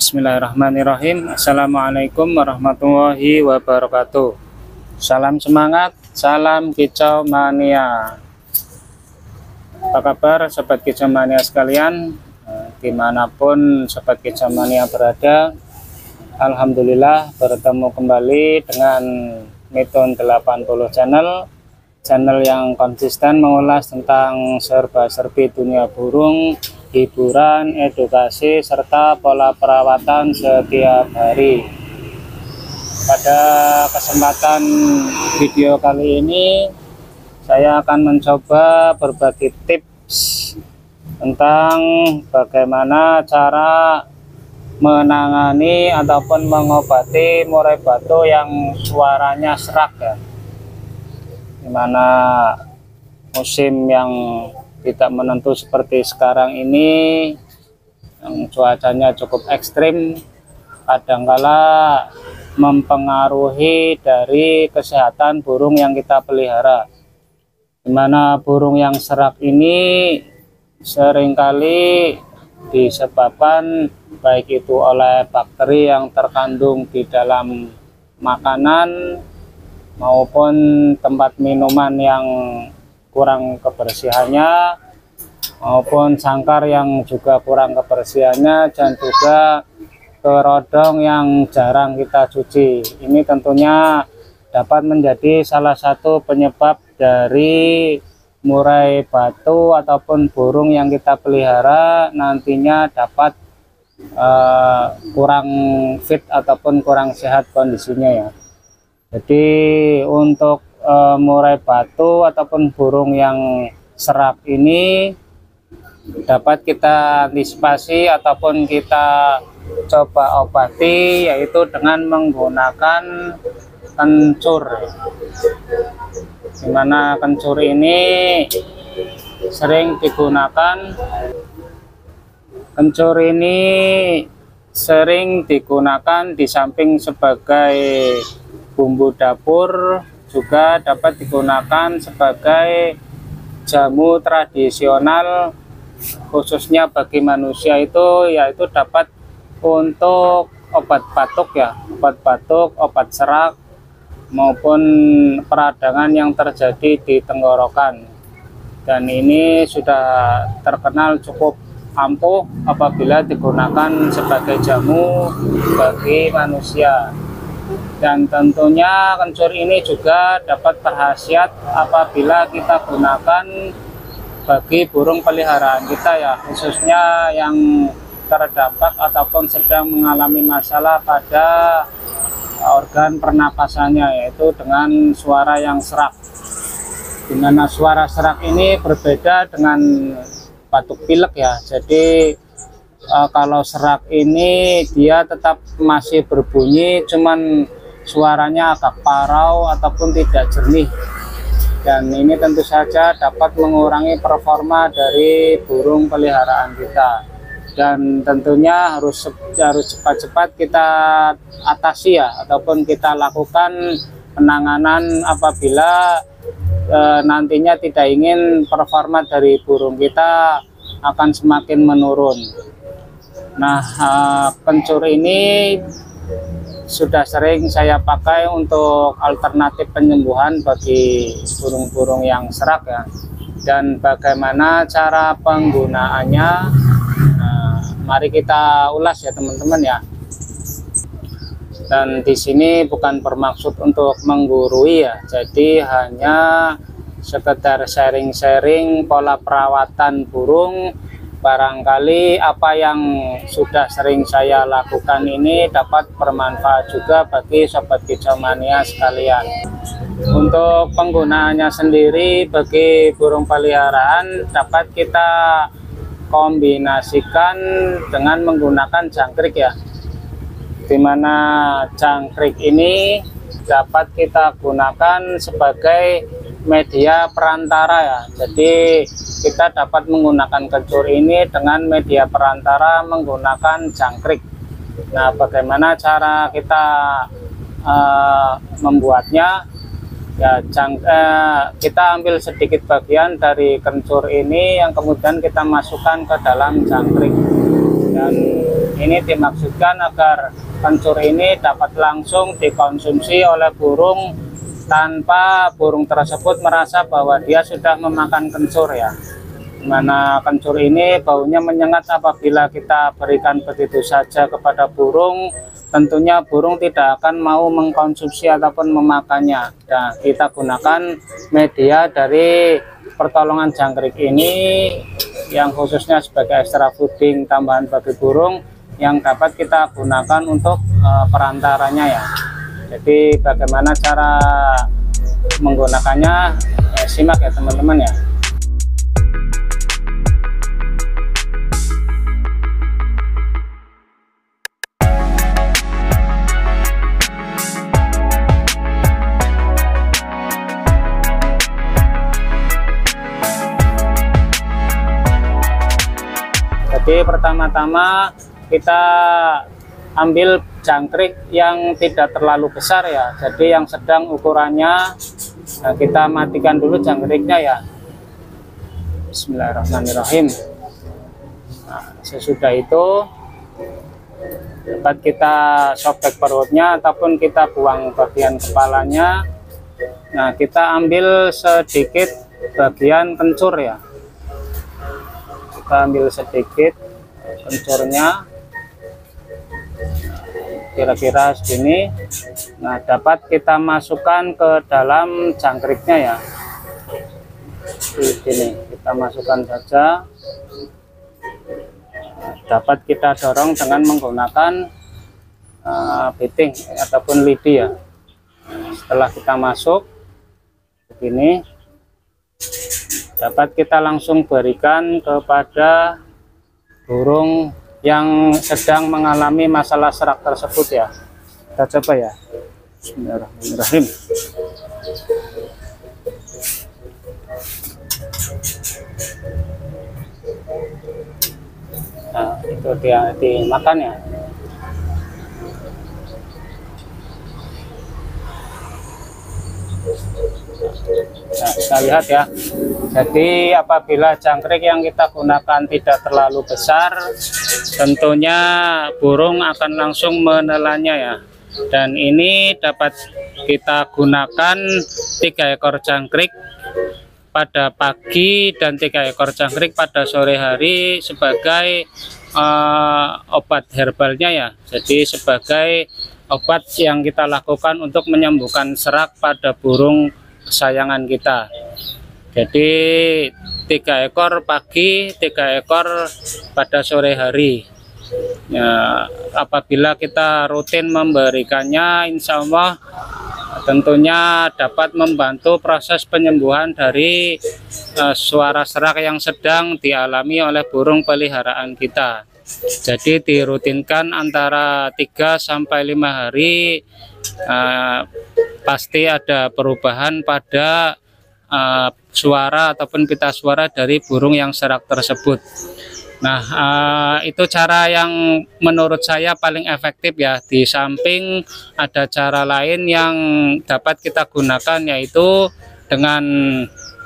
Bismillahirrahmanirrahim. Assalamualaikum warahmatullahi wabarakatuh. Salam semangat, salam kicau mania. Apa kabar sobat kicau mania sekalian, dimanapun sobat kicau mania berada? Alhamdulillah bertemu kembali dengan Miton 80 channel yang konsisten mengulas tentang serba-serbi dunia burung, hiburan, edukasi, serta pola perawatan setiap hari. Pada kesempatan video kali ini saya akan mencoba berbagi tips tentang bagaimana cara menangani ataupun mengobati murai batu yang suaranya serak ya, dimana musim yang tidak menentu seperti sekarang ini, yang cuacanya cukup ekstrim, kadangkala mempengaruhi dari kesehatan burung yang kita pelihara, dimana burung yang serak ini seringkali disebabkan baik itu oleh bakteri yang terkandung di dalam makanan maupun tempat minuman yang kurang kebersihannya, maupun sangkar yang juga kurang kebersihannya, dan juga kerodong yang jarang kita cuci. Ini tentunya dapat menjadi salah satu penyebab dari murai batu ataupun burung yang kita pelihara nantinya dapat kurang fit ataupun kurang sehat kondisinya ya. Jadi untuk murai batu ataupun burung yang serak ini dapat kita antisipasi ataupun kita coba obati, yaitu dengan menggunakan kencur, dimana kencur ini sering digunakan di samping sebagai bumbu dapur, juga dapat digunakan sebagai jamu tradisional khususnya bagi manusia, yaitu dapat untuk obat batuk ya, obat serak maupun peradangan yang terjadi di tenggorokan. Dan ini sudah terkenal cukup ampuh apabila digunakan sebagai jamu bagi manusia. Dan tentunya kencur ini juga dapat berkhasiat apabila kita gunakan bagi burung peliharaan kita ya, khususnya yang terdampak ataupun sedang mengalami masalah pada organ pernapasannya, yaitu dengan suara yang serak. Dimana suara serak ini berbeda dengan batuk pilek ya. Jadi kalau serak ini dia tetap masih berbunyi, cuman suaranya agak parau ataupun tidak jernih, dan ini tentu saja dapat mengurangi performa dari burung peliharaan kita, dan tentunya harus cepat-cepat kita atasi ya, ataupun kita lakukan penanganan apabila nantinya tidak ingin performa dari burung kita akan semakin menurun. Nah, kencur ini sudah sering saya pakai untuk alternatif penyembuhan bagi burung-burung yang serak ya. Dan bagaimana cara penggunaannya, mari kita ulas ya teman-teman ya. Dan di sini bukan bermaksud untuk menggurui ya, jadi hanya sekedar sharing-sharing pola perawatan burung. Barangkali apa yang sudah sering saya lakukan ini dapat bermanfaat juga bagi sobat kicau mania sekalian. Untuk penggunaannya sendiri bagi burung peliharaan dapat kita kombinasikan dengan menggunakan jangkrik ya, dimana jangkrik ini dapat kita gunakan sebagai media perantara ya. Jadi kita dapat menggunakan kencur ini dengan media perantara menggunakan jangkrik. Nah, bagaimana cara kita membuatnya? Ya, kita ambil sedikit bagian dari kencur ini yang kemudian kita masukkan ke dalam jangkrik, dan Ini dimaksudkan agar kencur ini dapat langsung dikonsumsi oleh burung tanpa burung tersebut merasa bahwa dia sudah memakan kencur ya. Mana kencur ini baunya menyengat apabila kita berikan begitu saja kepada burung, tentunya burung tidak akan mau mengkonsumsi ataupun memakannya. Nah, kita gunakan media dari pertolongan jangkrik ini yang khususnya sebagai extra fooding tambahan bagi burung yang dapat kita gunakan untuk perantaranya ya. Jadi bagaimana cara menggunakannya, simak ya teman-teman ya. Jadi pertama-tama kita ambil jangkrik yang tidak terlalu besar ya, jadi yang sedang ukurannya. Nah, kita matikan dulu jangkriknya ya. Bismillahirrahmanirrahim. Nah, sesudah itu dapat kita sobek perutnya ataupun kita buang bagian kepalanya. Nah, kita ambil sedikit bagian kencur ya. Kita ambil sedikit kencurnya, kira-kira segini. Nah, dapat kita masukkan ke dalam jangkriknya ya. Ini kita masukkan saja. Nah, dapat kita dorong dengan menggunakan beating ataupun lidi ya. Setelah kita masuk begini, dapat kita langsung berikan kepada burung yang sedang mengalami masalah serak tersebut ya. Kita coba ya. Bismillahirrahmanirrahim. Nah, itu dia dimakan ya. Nah, kita lihat ya. Jadi apabila jangkrik yang kita gunakan tidak terlalu besar, tentunya burung akan langsung menelannya ya. Dan ini dapat kita gunakan 3 ekor jangkrik pada pagi dan 3 ekor jangkrik pada sore hari sebagai obat herbalnya ya. Jadi sebagai obat yang kita lakukan untuk menyembuhkan serak pada burung kesayangan kita. Jadi 3 ekor pagi, 3 ekor pada sore hari ya. Apabila kita rutin memberikannya, insya Allah tentunya dapat membantu proses penyembuhan dari suara serak yang sedang dialami oleh burung peliharaan kita. Jadi dirutinkan antara 3 sampai 5 hari, pasti ada perubahan pada suara ataupun pita suara dari burung yang serak tersebut. Nah, itu cara yang menurut saya paling efektif ya. Di samping ada cara lain yang dapat kita gunakan, yaitu dengan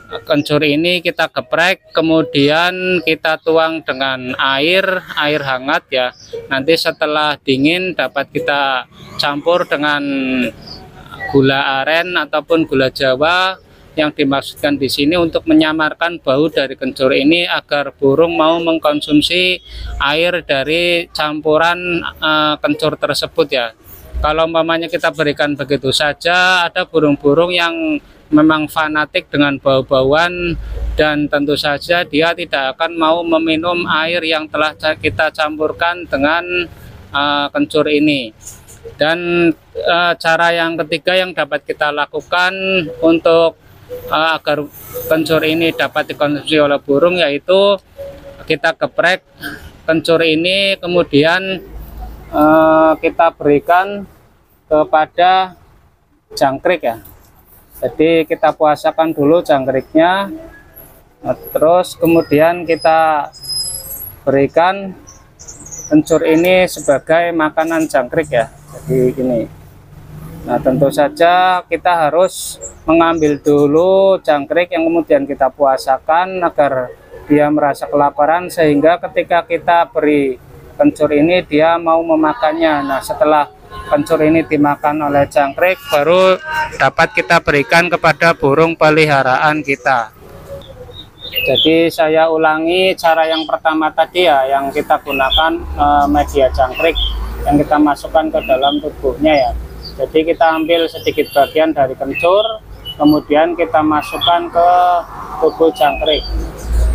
kencur ini kita geprek, kemudian kita tuang dengan air hangat ya. Nanti setelah dingin dapat kita campur dengan gula aren ataupun gula Jawa, yang dimaksudkan di sini untuk menyamarkan bau dari kencur ini agar burung mau mengkonsumsi air dari campuran kencur tersebut ya. Kalau umpamanya kita berikan begitu saja, ada burung-burung yang memang fanatik dengan bau-bauan dan tentu saja dia tidak akan mau meminum air yang telah kita campurkan dengan kencur ini. Dan cara yang ketiga yang dapat kita lakukan untuk agar kencur ini dapat dikonsumsi oleh burung, yaitu kita geprek kencur ini, kemudian kita berikan kepada jangkrik ya. Jadi kita puasakan dulu jangkriknya, terus kemudian kita berikan kencur ini sebagai makanan jangkrik ya. Jadi gini. Nah, tentu saja kita harus mengambil dulu jangkrik yang kemudian kita puasakan agar dia merasa kelaparan, sehingga ketika kita beri kencur ini dia mau memakannya. Nah, setelah kencur ini dimakan oleh jangkrik, baru dapat kita berikan kepada burung peliharaan kita. Jadi saya ulangi cara yang pertama tadi ya, yang kita gunakan media jangkrik yang kita masukkan ke dalam tubuhnya ya. Jadi kita ambil sedikit bagian dari kencur, kemudian kita masukkan ke tubuh jangkrik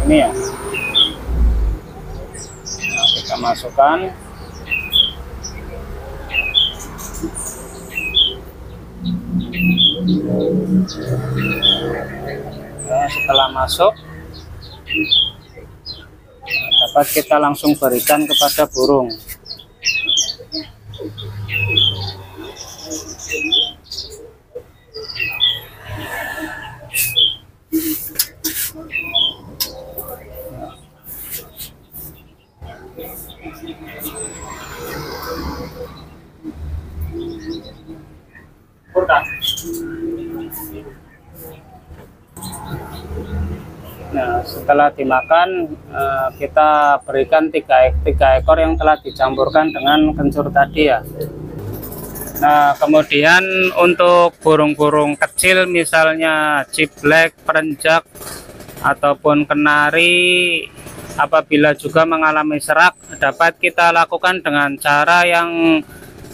ini ya. Nah, kita masukkan. Nah, setelah masuk, dapat kita langsung berikan kepada burung. Nah, setelah dimakan kita berikan tiga ekor yang telah dicampurkan dengan kencur tadi ya. Nah, kemudian untuk burung-burung kecil misalnya ciblek, perenjak ataupun kenari, apabila juga mengalami serak, dapat kita lakukan dengan cara yang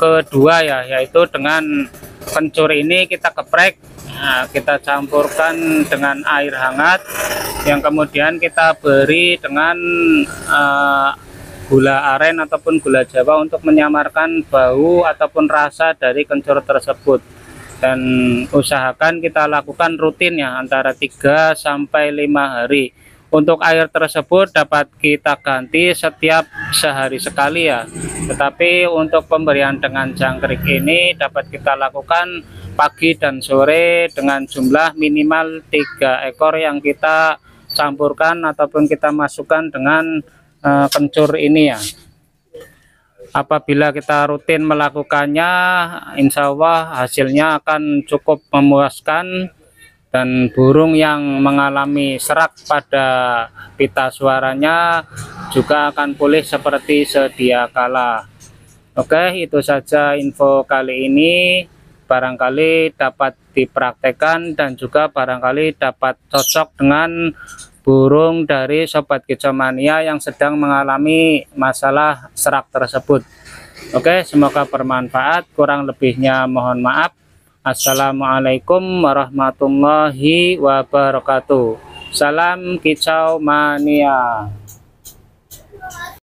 kedua ya, yaitu dengan kencur ini kita geprek. Nah, kita campurkan dengan air hangat yang kemudian kita beri dengan gula aren ataupun gula jawa untuk menyamarkan bau ataupun rasa dari kencur tersebut. Dan usahakan kita lakukan rutin ya, antara 3 sampai 5 hari. Untuk air tersebut dapat kita ganti setiap sehari sekali ya. Tetapi untuk pemberian dengan jangkrik ini dapat kita lakukan pagi dan sore dengan jumlah minimal 3 ekor yang kita campurkan ataupun kita masukkan dengan kencur ini ya. Apabila kita rutin melakukannya, insya Allah hasilnya akan cukup memuaskan, dan burung yang mengalami serak pada pita suaranya juga akan pulih seperti sedia kala. Oke, itu saja info kali ini. Barangkali dapat dipraktekkan dan juga barangkali dapat cocok dengan burung dari Sobat Kicomania yang sedang mengalami masalah serak tersebut. Oke, semoga bermanfaat. Kurang lebihnya mohon maaf. Assalamualaikum warahmatullahi wabarakatuh. Salam Kicau Mania.